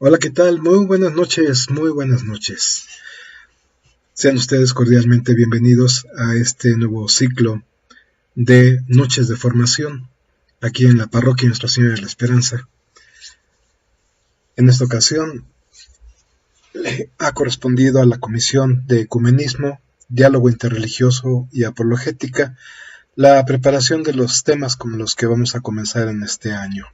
Hola, ¿qué tal? Muy buenas noches, muy buenas noches. Sean ustedes cordialmente bienvenidos a este nuevo ciclo de Noches de Formación, aquí en la Parroquia Nuestra Señora de la Esperanza. En esta ocasión le ha correspondido a la Comisión de Ecumenismo, Diálogo Interreligioso y Apologética la preparación de los temas con los que vamos a comenzar en este año.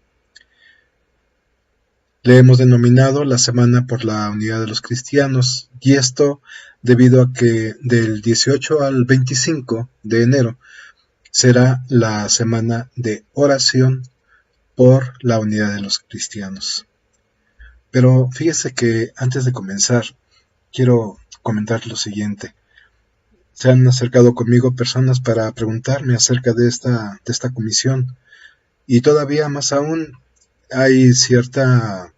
Le hemos denominado la Semana por la Unidad de los Cristianos, y esto debido a que del 18 al 25 de enero será la semana de oración por la unidad de los cristianos. Pero fíjese que antes de comenzar, quiero comentar lo siguiente. Se han acercado conmigo personas para preguntarme acerca de esta comisión, y todavía más aún hay cierta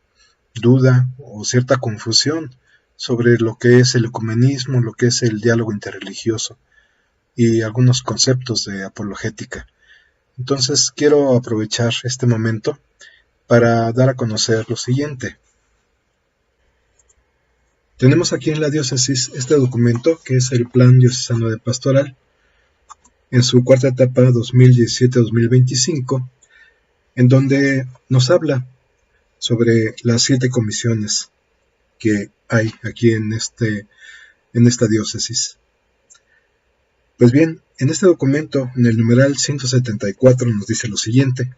duda o cierta confusión sobre lo que es el ecumenismo, lo que es el diálogo interreligioso y algunos conceptos de apologética. Entonces quiero aprovechar este momento para dar a conocer lo siguiente. Tenemos aquí en la diócesis este documento que es el Plan Diocesano de Pastoral en su cuarta etapa 2017-2025, en donde nos habla sobre las 7 comisiones que hay aquí en esta diócesis. Pues bien, en este documento, en el numeral 174, nos dice lo siguiente: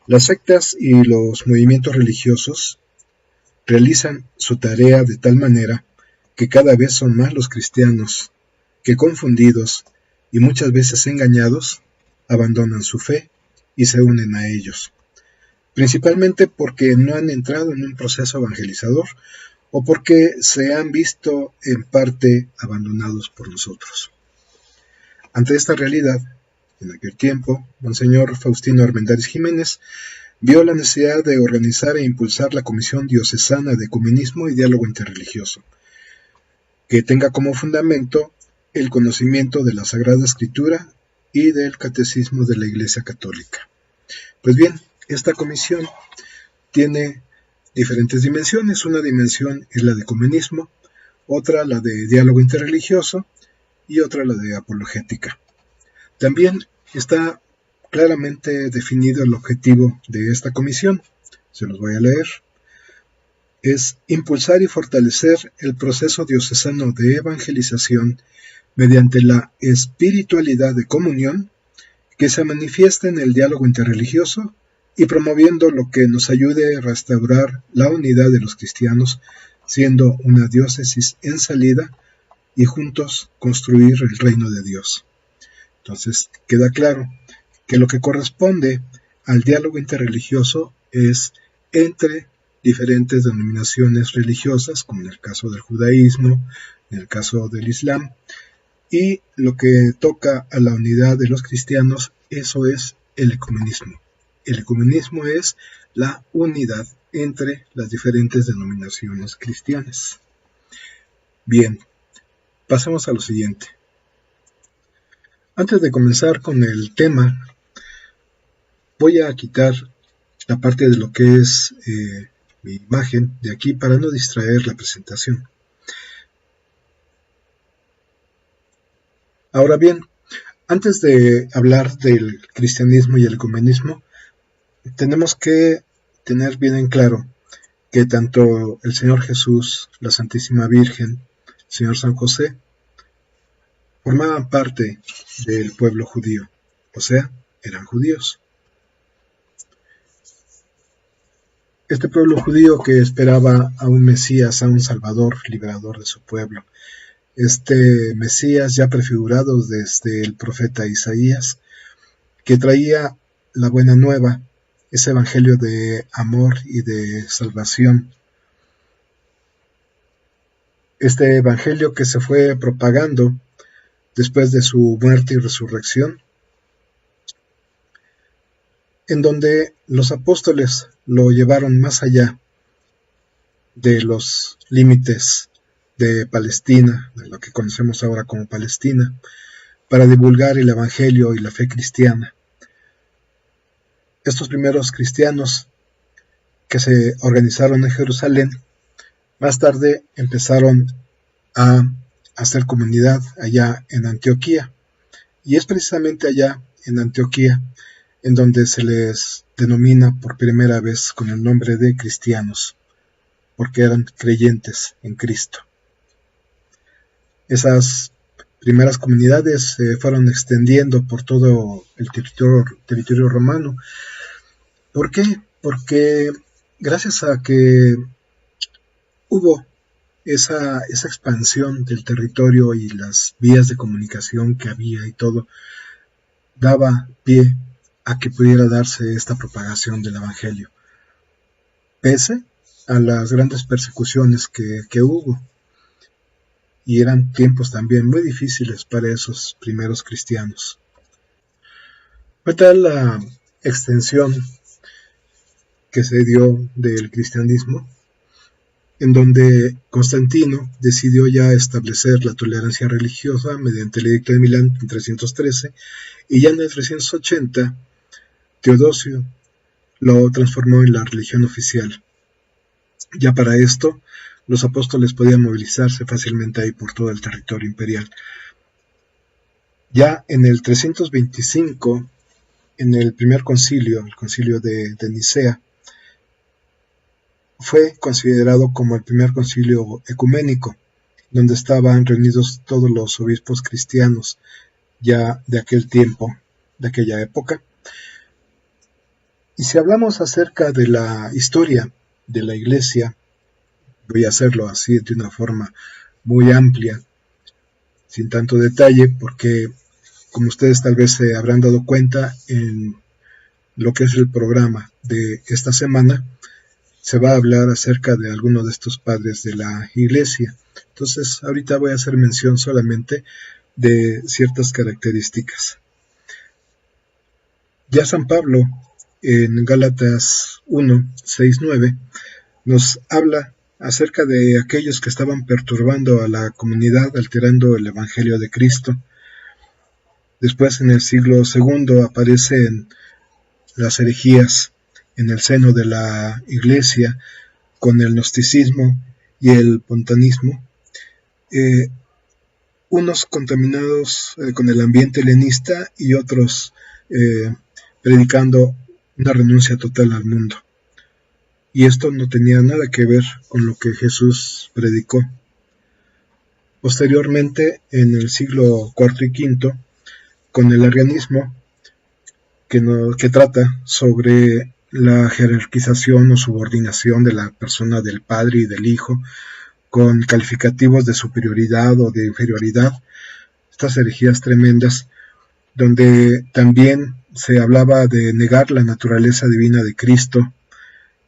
las sectas y los movimientos religiosos realizan su tarea de tal manera que cada vez son más los cristianos que, confundidos y muchas veces engañados, abandonan su fe y se unen a ellos, principalmente porque no han entrado en un proceso evangelizador o porque se han visto en parte abandonados por nosotros. Ante esta realidad, en aquel tiempo, Monseñor Faustino Armendáriz Jiménez vio la necesidad de organizar e impulsar la Comisión Diocesana de Ecumenismo y Diálogo Interreligioso, que tenga como fundamento el conocimiento de la Sagrada Escritura y del Catecismo de la Iglesia Católica. Pues bien, esta comisión tiene diferentes dimensiones. Una dimensión es la de ecumenismo, otra la de diálogo interreligioso y otra la de apologética. También está claramente definido el objetivo de esta comisión. Se los voy a leer. Es impulsar y fortalecer el proceso diocesano de evangelización mediante la espiritualidad de comunión que se manifiesta en el diálogo interreligioso y promoviendo lo que nos ayude a restaurar la unidad de los cristianos, siendo una diócesis en salida y juntos construir el reino de Dios. Entonces queda claro que lo que corresponde al diálogo interreligioso es entre diferentes denominaciones religiosas, como en el caso del judaísmo, en el caso del islam, y lo que toca a la unidad de los cristianos, eso es el ecumenismo. El ecumenismo es la unidad entre las diferentes denominaciones cristianas. Bien, pasemos a lo siguiente. Antes de comenzar con el tema, voy a quitar la parte de lo que es mi imagen de aquí para no distraer la presentación. Ahora bien, antes de hablar del cristianismo y el ecumenismo, tenemos que tener bien en claro que tanto el Señor Jesús, la Santísima Virgen, el Señor San José, formaban parte del pueblo judío, o sea, eran judíos. Este pueblo judío que esperaba a un Mesías, a un Salvador, liberador de su pueblo. Este Mesías ya prefigurado desde el profeta Isaías, que traía la buena nueva, ese evangelio de amor y de salvación. Este evangelio que se fue propagando después de su muerte y resurrección, en donde los apóstoles lo llevaron más allá de los límites de Palestina, de lo que conocemos ahora como Palestina, para divulgar el evangelio y la fe cristiana. Estos primeros cristianos que se organizaron en Jerusalén, más tarde empezaron a hacer comunidad allá en Antioquía. Y es precisamente allá en Antioquía en donde se les denomina por primera vez con el nombre de cristianos, porque eran creyentes en Cristo. Esas primeras comunidades se fueron extendiendo por todo el territorio romano. ¿Por qué? Porque gracias a que hubo esa expansión del territorio y las vías de comunicación que había y todo, daba pie a que pudiera darse esta propagación del Evangelio, pese a las grandes persecuciones que hubo. Y eran tiempos también muy difíciles para esos primeros cristianos. Fue tal la extensión que se dio del cristianismo, en donde Constantino decidió ya establecer la tolerancia religiosa mediante el Edicto de Milán en 313, y ya en el 380 Teodosio lo transformó en la religión oficial. Ya para esto, los apóstoles podían movilizarse fácilmente ahí por todo el territorio imperial. Ya en el 325, en el primer concilio, el concilio de Nicea, fue considerado como el primer concilio ecuménico, donde estaban reunidos todos los obispos cristianos ya de aquel tiempo, de aquella época. Y si hablamos acerca de la historia de la Iglesia, voy a hacerlo así de una forma muy amplia, sin tanto detalle, porque como ustedes tal vez se habrán dado cuenta en lo que es el programa de esta semana, se va a hablar acerca de algunos de estos padres de la Iglesia. Entonces, ahorita voy a hacer mención solamente de ciertas características. Ya San Pablo, en Gálatas 1, 6, 9, nos habla acerca de aquellos que estaban perturbando a la comunidad, alterando el Evangelio de Cristo. Después, en el siglo II, aparecen las herejías en el seno de la Iglesia, con el gnosticismo y el pontanismo, unos contaminados con el ambiente helenista y otros predicando una renuncia total al mundo. Y esto no tenía nada que ver con lo que Jesús predicó. Posteriormente, en el siglo IV y V, con el arrianismo, que trata sobre la jerarquización o subordinación de la persona del Padre y del Hijo, con calificativos de superioridad o de inferioridad, estas herejías tremendas, donde también se hablaba de negar la naturaleza divina de Cristo,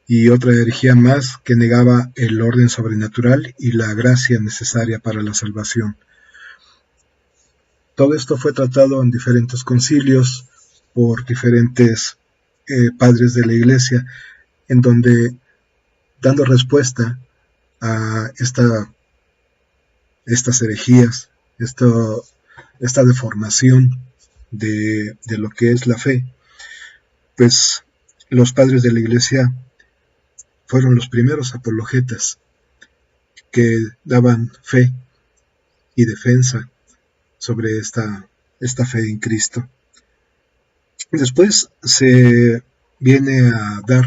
y otra herejía más que negaba el orden sobrenatural y la gracia necesaria para la salvación. Todo esto fue tratado en diferentes concilios por diferentes padres de la Iglesia, en donde, dando respuesta a estas herejías, esta deformación de lo que es la fe, pues los padres de la Iglesia fueron los primeros apologetas que daban fe y defensa sobre esta fe en Cristo. Después se viene a dar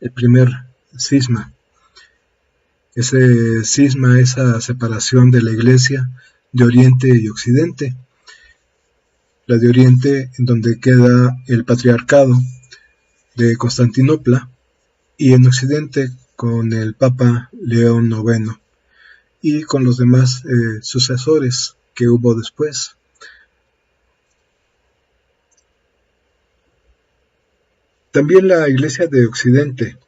el primer cisma. Ese cisma, esa separación de la Iglesia de Oriente y Occidente. La de Oriente, en donde queda el patriarcado de Constantinopla, y en Occidente con el Papa León IX y con los demás sucesores que hubo después. También la Iglesia de Occidente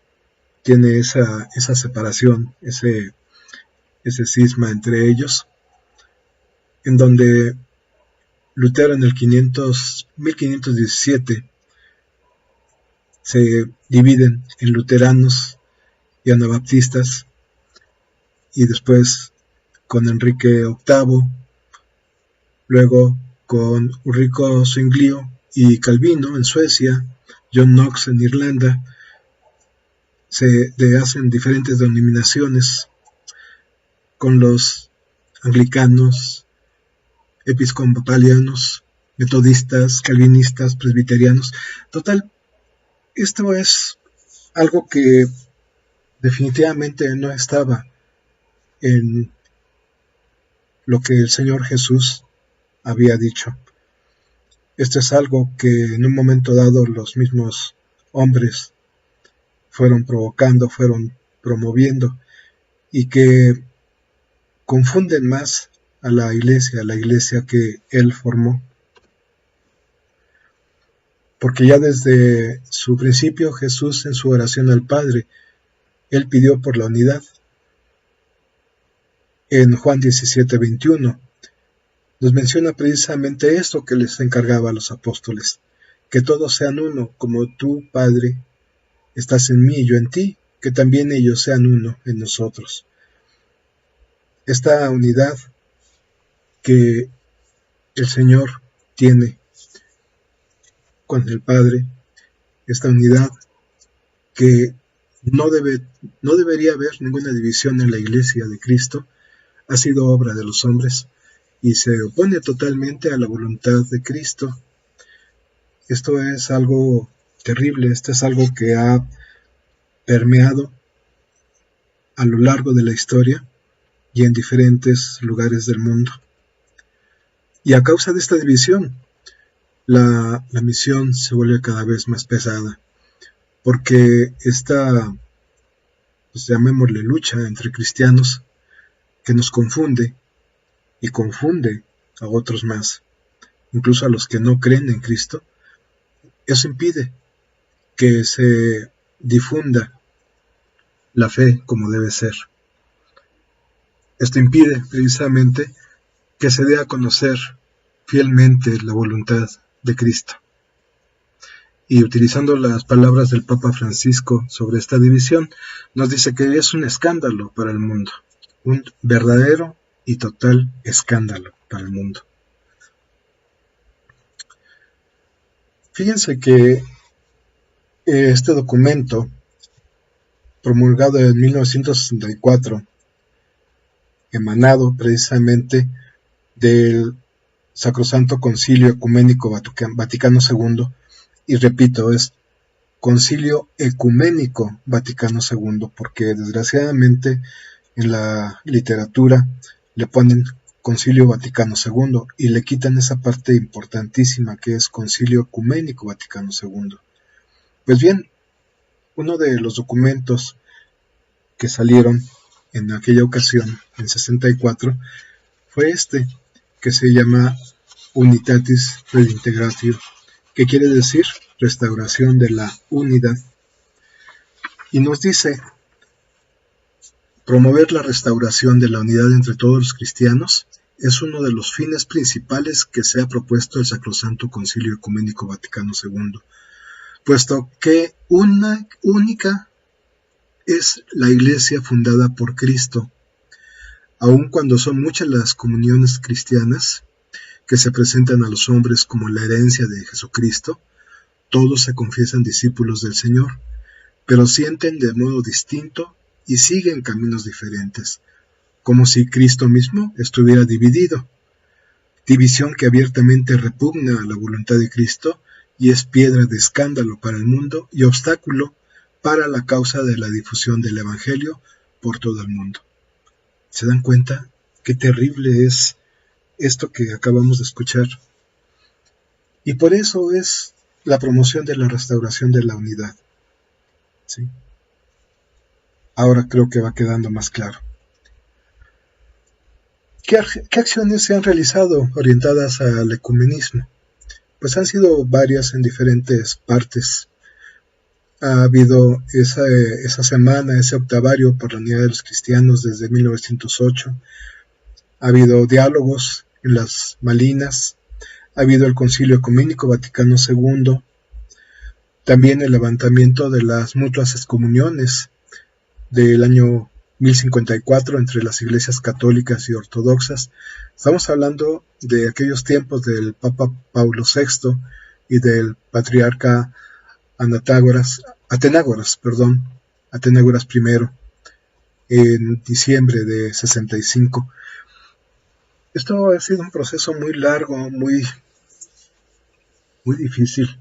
tiene esa separación, ese cisma entre ellos, en donde Lutero en el 1517 se dividen en luteranos y anabaptistas, y después con Enrique VIII, luego con Ulrico Zwinglio y Calvino en Suecia, John Knox en Irlanda, se le hacen diferentes denominaciones con los anglicanos, episcopalianos, metodistas, calvinistas, presbiterianos. Total, esto es algo que definitivamente no estaba en lo que el Señor Jesús había dicho. Esto es algo que en un momento dado los mismos hombres fueron provocando, fueron promoviendo, y que confunden más a la iglesia que Él formó. Porque ya desde su principio Jesús, en su oración al Padre, Él pidió por la unidad. En Juan 17:21 nos menciona precisamente esto que les encargaba a los apóstoles: que todos sean uno, como tú, Padre, estás en mí y yo en ti, que también ellos sean uno en nosotros. Esta unidad que el Señor tiene con el Padre, esta unidad que no debería haber ninguna división en la Iglesia de Cristo, ha sido obra de los hombres y se opone totalmente a la voluntad de Cristo. Esto es algo terrible, esto es algo que ha permeado a lo largo de la historia y en diferentes lugares del mundo. Y a causa de esta división, la misión se vuelve cada vez más pesada, porque esta, pues llamémosle, lucha entre cristianos, que nos confunde y confunde a otros más, incluso a los que no creen en Cristo. Eso impide que se difunda la fe como debe ser. Esto impide precisamente que se dé a conocer fielmente la voluntad de Cristo. Y utilizando las palabras del Papa Francisco sobre esta división, nos dice que es un escándalo para el mundo, un verdadero y total escándalo para el mundo. Fíjense que este documento, promulgado en 1964, emanado precisamente del Sacrosanto Concilio Ecuménico Vaticano II, y repito, es Concilio Ecuménico Vaticano II, porque desgraciadamente en la literatura le ponen Concilio Vaticano II y le quitan esa parte importantísima que es Concilio Ecuménico Vaticano II. Pues bien, uno de los documentos que salieron en aquella ocasión, en 64, fue este, que se llama Unitatis Redintegratio, que quiere decir restauración de la unidad. Y nos dice: promover la restauración de la unidad entre todos los cristianos es uno de los fines principales que se ha propuesto el Sacrosanto Concilio Ecuménico Vaticano II, puesto que única es la Iglesia fundada por Cristo, aun cuando son muchas las comuniones cristianas que se presentan a los hombres como la herencia de Jesucristo. Todos se confiesan discípulos del Señor, pero sienten de modo distinto y siguen caminos diferentes, como si Cristo mismo estuviera dividido, división que abiertamente repugna a la voluntad de Cristo y es piedra de escándalo para el mundo y obstáculo para la causa de la difusión del Evangelio por todo el mundo. ¿Se dan cuenta qué terrible es esto que acabamos de escuchar? Y por eso es la promoción de la restauración de la unidad. ¿Sí? Ahora creo que va quedando más claro. ¿Qué acciones se han realizado orientadas al ecumenismo? Pues han sido varias en diferentes partes. Ha habido esa semana, ese octavario por la unidad de los cristianos desde 1908. Ha habido diálogos en las Malinas. Ha habido el Concilio Ecuménico Vaticano II. También el levantamiento de las mutuas excomuniones del año 1054 entre las iglesias católicas y ortodoxas. Estamos hablando de aquellos tiempos del Papa Paulo VI y del patriarca Atenágoras, Atenágoras I, en diciembre de 65. Esto ha sido un proceso muy largo, muy difícil,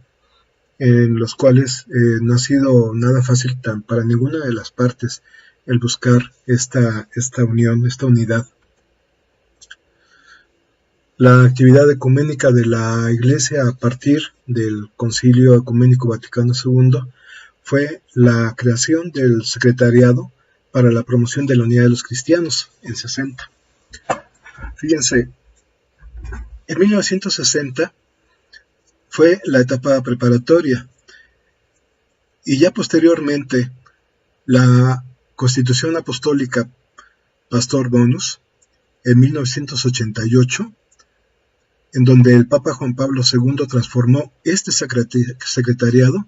en los cuales no ha sido nada fácil para ninguna de las partes el buscar esta unión, esta unidad. La actividad ecuménica de la Iglesia a partir del Concilio Ecuménico Vaticano II fue la creación del Secretariado para la Promoción de la Unidad de los Cristianos en 60. Fíjense, en 1960 fue la etapa preparatoria y ya posteriormente la Constitución Apostólica Pastor Bonus en 1988, en donde el Papa Juan Pablo II transformó este secretariado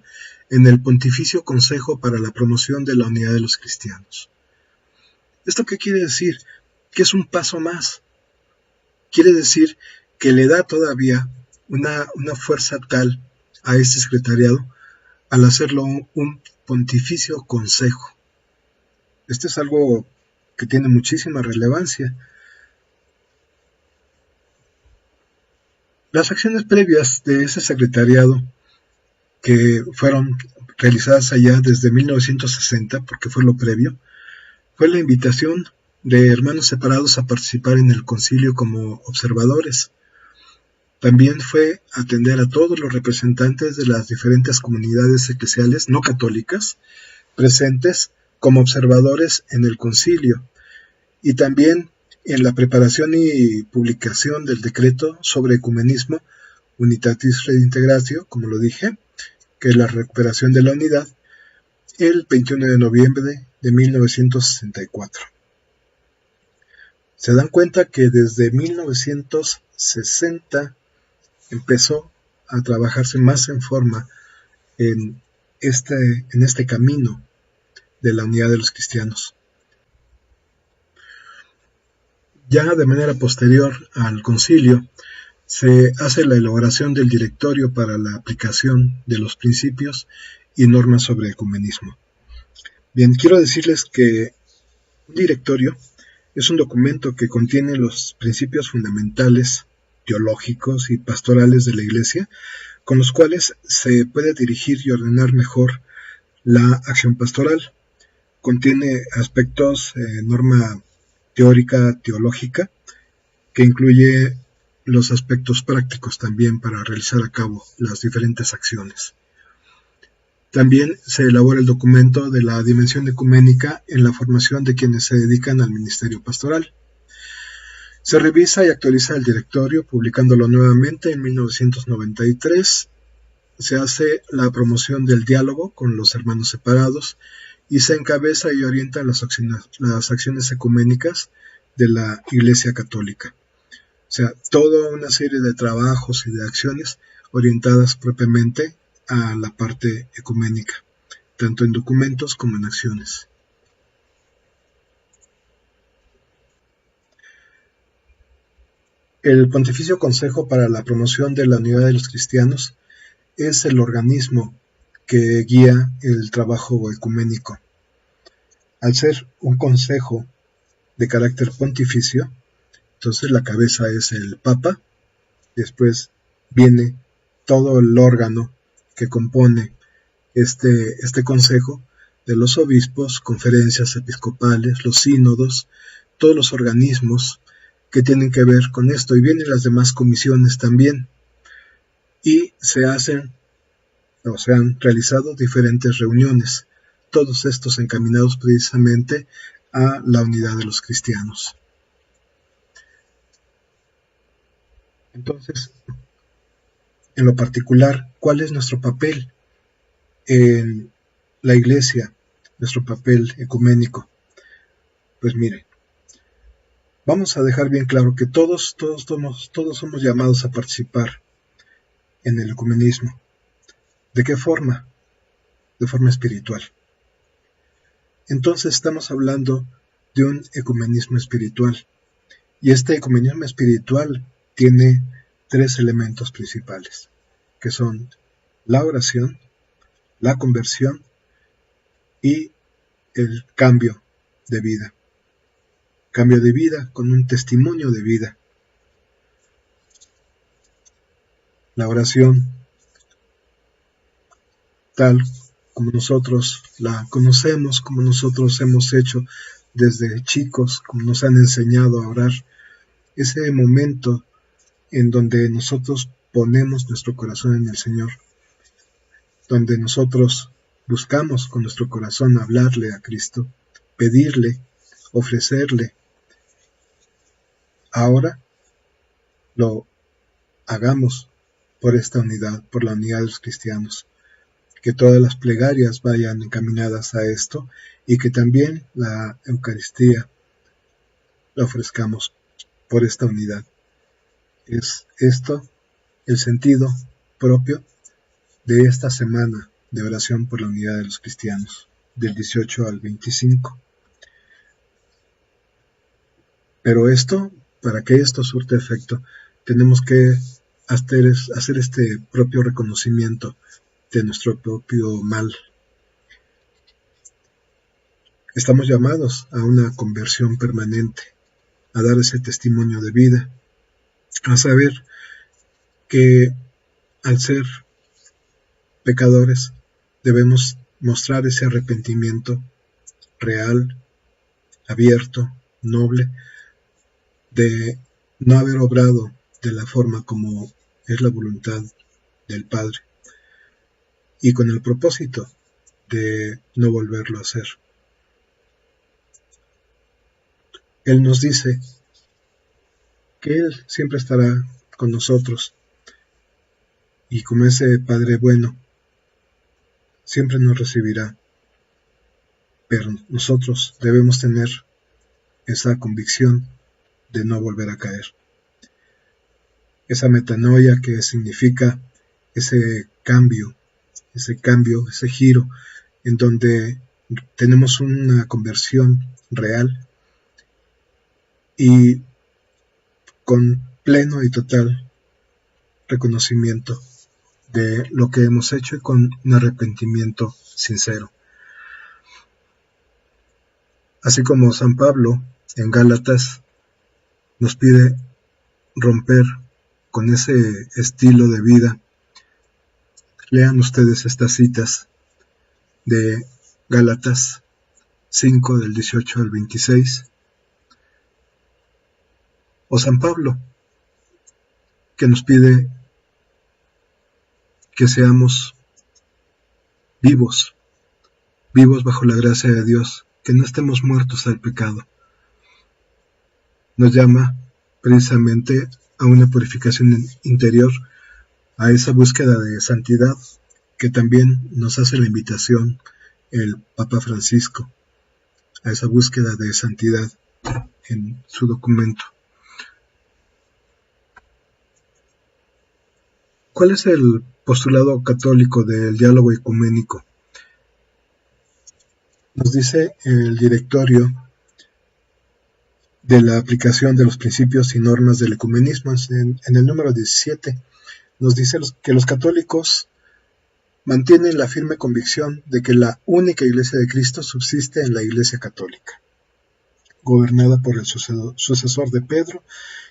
en el Pontificio Consejo para la Promoción de la Unidad de los Cristianos. ¿Esto qué quiere decir? Que es un paso más. Quiere decir que le da todavía una fuerza tal a este secretariado al hacerlo un Pontificio Consejo. Esto es algo que tiene muchísima relevancia. Las acciones previas de ese secretariado, que fueron realizadas allá desde 1960, porque fue lo previo, fue la invitación de hermanos separados a participar en el concilio como observadores. También fue atender a todos los representantes de las diferentes comunidades eclesiales no católicas presentes como observadores en el concilio, y también en la preparación y publicación del decreto sobre ecumenismo Unitatis Redintegratio, como lo dije, que es la recuperación de la unidad, el 21 de noviembre de 1964. Se dan cuenta que desde 1960 empezó a trabajarse más en forma en este camino de la unidad de los cristianos. Ya de manera posterior al concilio, se hace la elaboración del directorio para la aplicación de los principios y normas sobre ecumenismo. Bien, quiero decirles que un directorio es un documento que contiene los principios fundamentales, teológicos y pastorales de la Iglesia, con los cuales se puede dirigir y ordenar mejor la acción pastoral. Contiene aspectos, norma teórica, teológica, que incluye los aspectos prácticos también para realizar a cabo las diferentes acciones. También se elabora el documento de la dimensión ecuménica en la formación de quienes se dedican al ministerio pastoral. Se revisa y actualiza el directorio, publicándolo nuevamente en 1993. Se hace la promoción del diálogo con los hermanos separados y se encabeza y orienta las acciones ecuménicas de la Iglesia Católica. O sea, toda una serie de trabajos y de acciones orientadas propiamente a la parte ecuménica, tanto en documentos como en acciones. El Pontificio Consejo para la Promoción de la Unidad de los Cristianos es el organismo que guía el trabajo ecuménico. Al ser un consejo de carácter pontificio, entonces la cabeza es el Papa, después viene todo el órgano que compone este consejo de los obispos, conferencias episcopales, los sínodos, todos los organismos que tienen que ver con esto, y vienen las demás comisiones también, y se han realizado diferentes reuniones, todos estos encaminados precisamente a la unidad de los cristianos. Entonces, en lo particular, ¿cuál es nuestro papel en la Iglesia, nuestro papel ecuménico? Pues miren, vamos a dejar bien claro que todos somos llamados a participar en el ecumenismo. ¿De qué forma? De forma espiritual. Entonces estamos hablando de un ecumenismo espiritual. Y este ecumenismo espiritual tiene 3 elementos principales, que son la oración, la conversión y el cambio de vida. Cambio de vida con un testimonio de vida. La oración, tal como nosotros la conocemos, como nosotros hemos hecho desde chicos, como nos han enseñado a orar, ese momento en donde nosotros ponemos nuestro corazón en el Señor, donde nosotros buscamos con nuestro corazón hablarle a Cristo, pedirle, ofrecerle. Ahora lo hagamos por esta unidad, por la unidad de los cristianos. Que todas las plegarias vayan encaminadas a esto y que también la Eucaristía la ofrezcamos por esta unidad. Es esto el sentido propio de esta semana de oración por la unidad de los cristianos, del 18 al 25. Pero para que esto surta efecto, tenemos que hacer este propio reconocimiento de nuestro propio mal. Estamos llamados a una conversión permanente, a dar ese testimonio de vida, a saber que al ser pecadores debemos mostrar ese arrepentimiento real, abierto, noble, de no haber obrado de la forma como es la voluntad del Padre, y con el propósito de no volverlo a hacer. Él nos dice que Él siempre estará con nosotros, y como ese Padre bueno, siempre nos recibirá, pero nosotros debemos tener esa convicción de no volver a caer. Esa metanoia que significa ese cambio, ese giro, en donde tenemos una conversión real y con pleno y total reconocimiento de lo que hemos hecho y con un arrepentimiento sincero. Así como San Pablo en Gálatas nos pide romper con ese estilo de vida. Lean ustedes estas citas de Gálatas 5 del 18 al 26. O San Pablo, que nos pide que seamos vivos bajo la gracia de Dios, que no estemos muertos al pecado. Nos llama precisamente a una purificación interior, a esa búsqueda de santidad que también nos hace la invitación el Papa Francisco, a esa búsqueda de santidad en su documento. ¿Cuál es el postulado católico del diálogo ecuménico? Nos dice el directorio de la aplicación de los principios y normas del ecumenismo, en el número 17, nos dice que los católicos mantienen la firme convicción de que la única Iglesia de Cristo subsiste en la Iglesia católica, gobernada por el sucesor de Pedro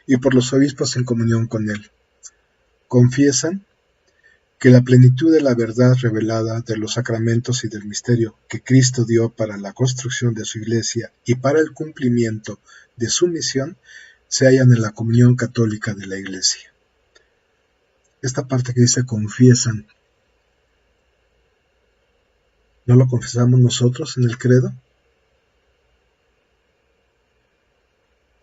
y por los obispos en comunión con él. Confiesan que la plenitud de la verdad revelada de los sacramentos y del misterio que Cristo dio para la construcción de su Iglesia y para el cumplimiento de su misión se hallan en la comunión católica de la Iglesia. Esta parte que dice confiesan, ¿no lo confesamos nosotros en el credo?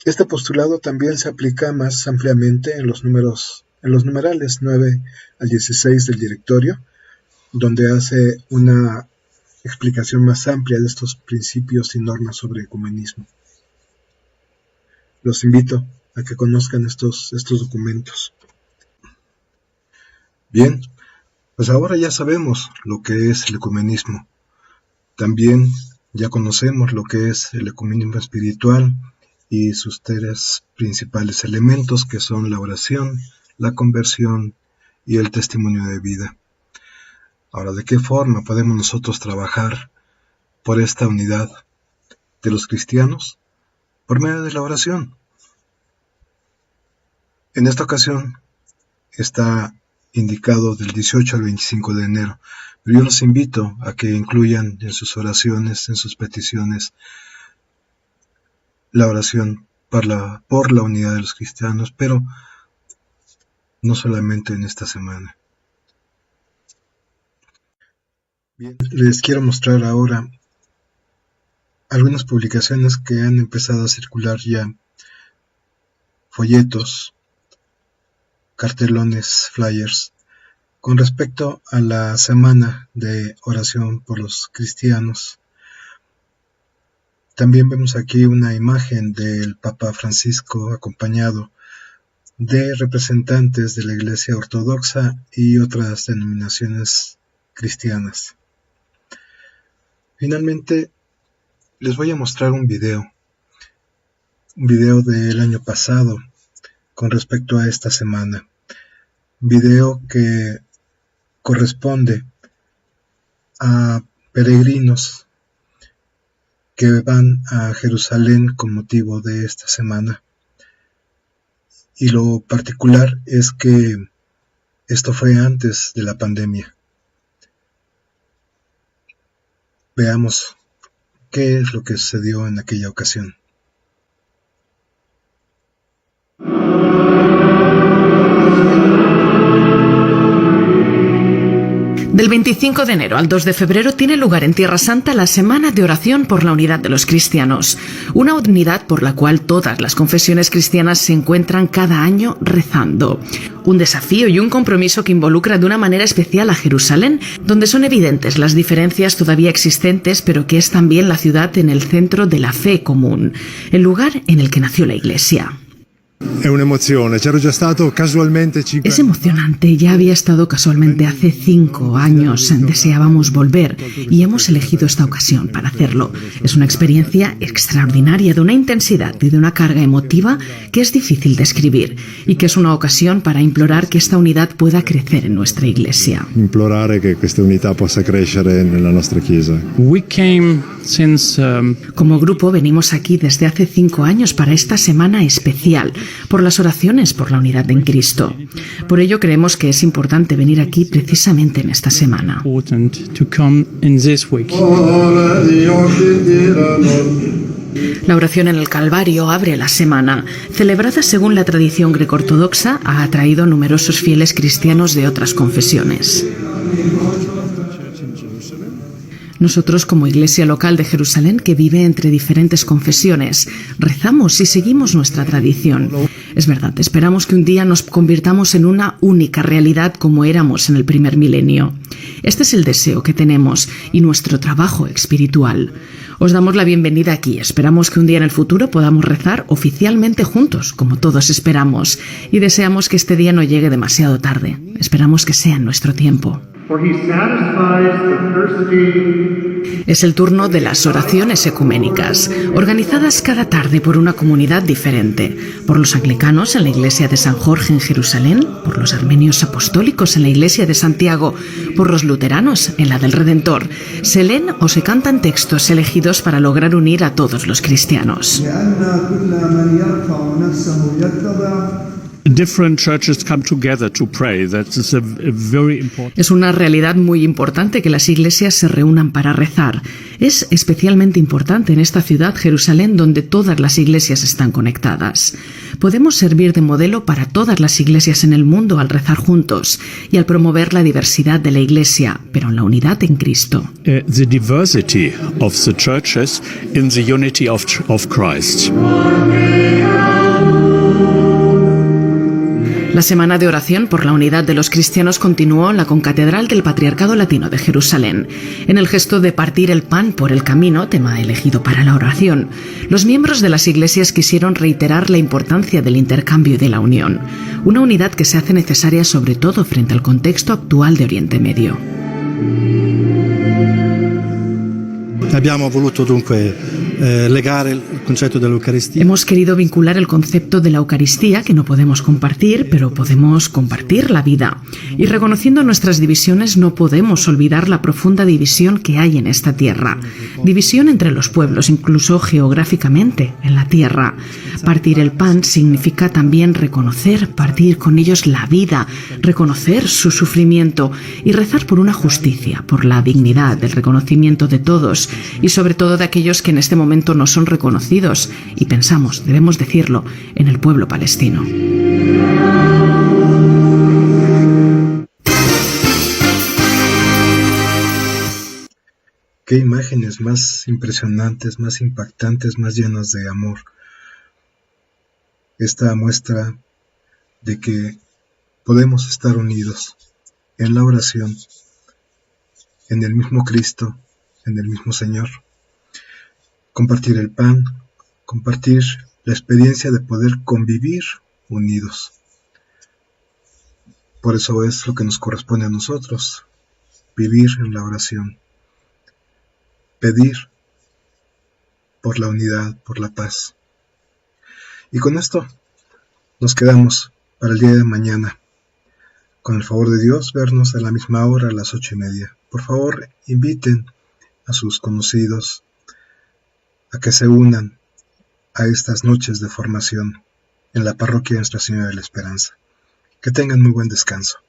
Este postulado también se aplica más ampliamente en los numerales 9 al 16 del directorio, donde hace una explicación más amplia de estos principios y normas sobre ecumenismo. Los invito a que conozcan estos documentos. Bien, pues ahora ya sabemos lo que es el ecumenismo. También ya conocemos lo que es el ecumenismo espiritual y sus tres principales elementos, que son la oración, la conversión y el testimonio de vida. Ahora, ¿de qué forma podemos nosotros trabajar por esta unidad de los cristianos por medio de la oración. En esta ocasión está indicado del 18 al 25 de enero, pero yo los invito a que incluyan en sus oraciones, en sus peticiones, la oración por la unidad de los cristianos, pero no solamente en esta semana. Bien, les quiero mostrar ahora algunas publicaciones que han empezado a circular ya, folletos, cartelones, flyers, con respecto a la semana de oración por los cristianos. También vemos aquí una imagen del Papa Francisco acompañado de representantes de la Iglesia Ortodoxa y otras denominaciones cristianas. Finalmente, les voy a mostrar un video del año pasado con respecto a esta semana. Video que corresponde a peregrinos que van a Jerusalén con motivo de esta semana. Y lo particular es que esto fue antes de la pandemia. Veamos qué es lo que sucedió en aquella ocasión. Del 25 de enero al 2 de febrero tiene lugar en Tierra Santa la Semana de Oración por la Unidad de los Cristianos, una unidad por la cual todas las confesiones cristianas se encuentran cada año rezando. Un desafío y un compromiso que involucra de una manera especial a Jerusalén, donde son evidentes las diferencias todavía existentes, pero que es también la ciudad en el centro de la fe común, el lugar en el que nació la Iglesia. Es emocionante, ya había estado casualmente hace 5 años, deseábamos volver y hemos elegido esta ocasión para hacerlo. Es una experiencia extraordinaria, de una intensidad y de una carga emotiva que es difícil describir y que es una ocasión para implorar que esta unidad pueda crecer en nuestra Iglesia. Implorare che questa unità possa crescere nella nostra Chiesa. Como grupo venimos aquí desde hace 5 años para esta semana especial, por las oraciones por la unidad en Cristo. Por ello creemos que es importante venir aquí precisamente en esta semana. La oración en el Calvario abre la semana. Celebrada según la tradición greco-ortodoxa, ha atraído a numerosos fieles cristianos de otras confesiones. Nosotros, como Iglesia local de Jerusalén, que vive entre diferentes confesiones, rezamos y seguimos nuestra tradición. Es verdad, esperamos que un día nos convirtamos en una única realidad como éramos en el primer milenio. Este es el deseo que tenemos y nuestro trabajo espiritual. Os damos la bienvenida aquí. Esperamos que un día en el futuro podamos rezar oficialmente juntos, como todos esperamos, y deseamos que este día no llegue demasiado tarde. Esperamos que sea en nuestro tiempo. Es el turno de las oraciones ecuménicas, organizadas cada tarde por una comunidad diferente, por los anglicanos en la iglesia de San Jorge en Jerusalén, por los armenios apostólicos en la iglesia de Santiago, por los luteranos en la del Redentor. Se leen o se cantan textos elegidos para lograr unir a todos los cristianos. Es una realidad muy importante que las iglesias se reúnan para rezar. Es especialmente importante en esta ciudad, Jerusalén, donde todas las iglesias están conectadas. Podemos servir de modelo para todas las iglesias en el mundo al rezar juntos y al promover la diversidad de la iglesia, pero en la unidad en Cristo. The diversity of the churches in the unity of Christ. La semana de oración por la unidad de los cristianos continuó en la concatedral del Patriarcado Latino de Jerusalén. En el gesto de partir el pan por el camino, tema elegido para la oración, los miembros de las iglesias quisieron reiterar la importancia del intercambio y de la unión, una unidad que se hace necesaria sobre todo frente al contexto actual de Oriente Medio. Abbiamo voluto dunque legare il concetto dell'Eucaristia. Hemos querido vincular el concepto de la Eucaristía, que no podemos compartir, pero podemos compartir la vida. Y reconociendo nuestras divisiones, no podemos olvidar la profunda división que hay en esta tierra. División entre los pueblos, incluso geográficamente, en la tierra. Partir el pan significa también reconocer, partir con ellos la vida, reconocer su sufrimiento y rezar por una justicia, por la dignidad, el reconocimiento de todos y sobre todo de aquellos que en este momento no son reconocidos, y pensamos, debemos decirlo, en el pueblo palestino. Qué imágenes más impresionantes, más impactantes, más llenas de amor. Esta muestra de que podemos estar unidos en la oración, en el mismo Cristo, en el mismo Señor. Compartir el pan, compartir la experiencia de poder convivir unidos. Por eso es lo que nos corresponde a nosotros, vivir en la oración, pedir por la unidad, por la paz. Y con esto nos quedamos para el día de mañana. Con el favor de Dios, vernos a la misma hora, a las 8:30. Por favor, inviten a sus conocidos a que se unan a estas noches de formación en la parroquia de Nuestra Señora de la Esperanza. Que tengan muy buen descanso.